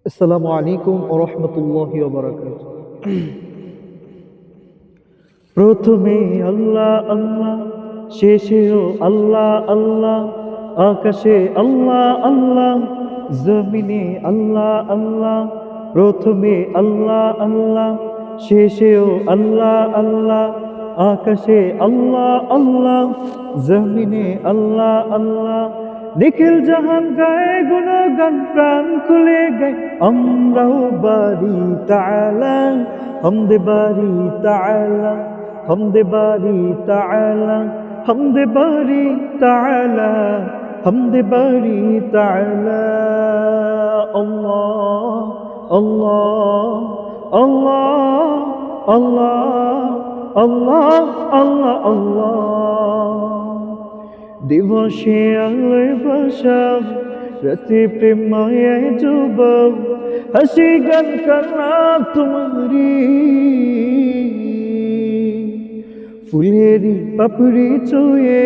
আসসালামু আলাইকুম ওয়া রাহমাতুল্লাহি ওয়া বারাকাতুহু। প্রথমে আল্লাহ আল্লাহ, শেষেও আল্লাহ আল্লাহ, আকাশে আল্লাহ আল্লাহ, জমিনে আল্লাহ আল্লাহ। প্রথমে আল্লাহ আল্লাহ, শেষেও আল্লাহ আল্লাহ, আকাশে আল্লাহ আল্লাহ, জমিনে আল্লাহ আল্লাহ। নিখিল জাহান গায়ে গুণগান, প্রাণ খুলে গায় আমরাও বারি তাআলা, হামদে বারি তাআলা, হামদে বারি তাআলা, হামদে বারি তাআলা, হামদে বারি তাআলা। আল্লাহ আল্লাহ আল্লাহ আল্লাহ আল্লাহ আল্লাহ আল্লাহ। দিবসে আলোয় ভাষা, রাতে প্রেম মায়ায় যুবক, হাসি গান কান্না তোমারি। ফুলেরি পাপড়ি চুয়ে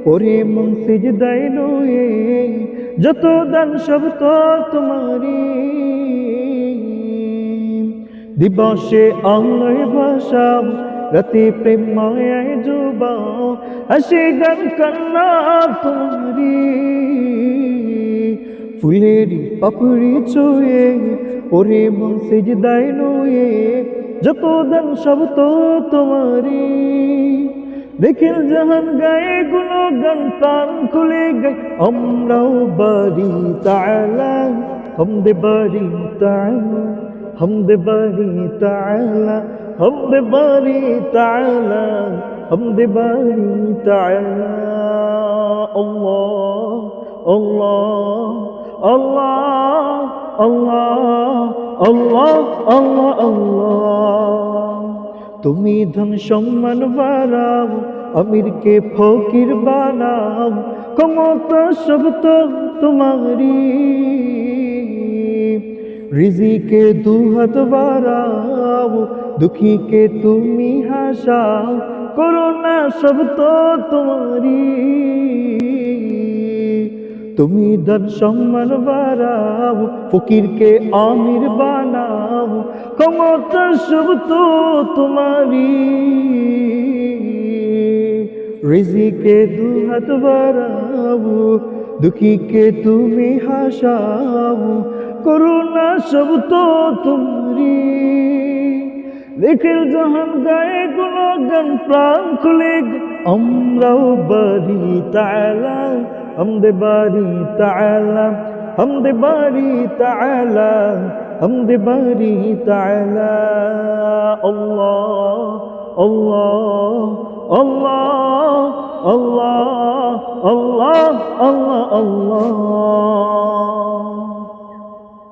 পরে মন সিজদায় নুয়ে, যত দান সব তো তোমারি। দিবসে আলোয় ভাষা, রাতে প্রেম মায়ায় যুবাও, হাসি গান কান্না তোমারি। ফুলেরি পাপড়ি চুয়ে পরে মন সিজদায় নুয়ে, যত দান সব তো তোমারি। নিখিল জাহান গায়ে গুণগান, প্রাণ খুলে গায় আমরাও বারি তাআলা, হামদে বারি তাআলা, হামদে বারি তাআলা, হামদে বারি তাআলা, হামদে বারি তাআলা। আল্লাহ আল্লাহ আল্লাহ আল্লাহ আল্লাহ আল্লাহ আল্লাহ। তুমি ধন সম্মান বাড়াও, আমিরকে ফকির বানাও, ক্ষমতা সব তো তোমারি। রিজিকে দুহাত বাড়াও, দুঃখীকে তুমি হাসাও, করোনা সব তো তোমারি। তুমি ধন সম্মান বাড়াও, ফকিরকে আমির বানাও, ক্ষমতা সব তো তোমারি। রিজিকে দুহাত বাড়াও, দুঃখীকে তুমি হাসাও, করুণা সব তো তোমারি। নিখিল জাহান গায়ে গুণগান, প্রাণ খুলে আমরাও বারি তাআলা, হামদে বারি তাআলা, হামদে বারি তাআলা, হামদে বারি তাআলা। আল্লাহ আল্লাহ আল্লাহ আল্লাহ আল্লাহ আল্লাহ আল্লাহ।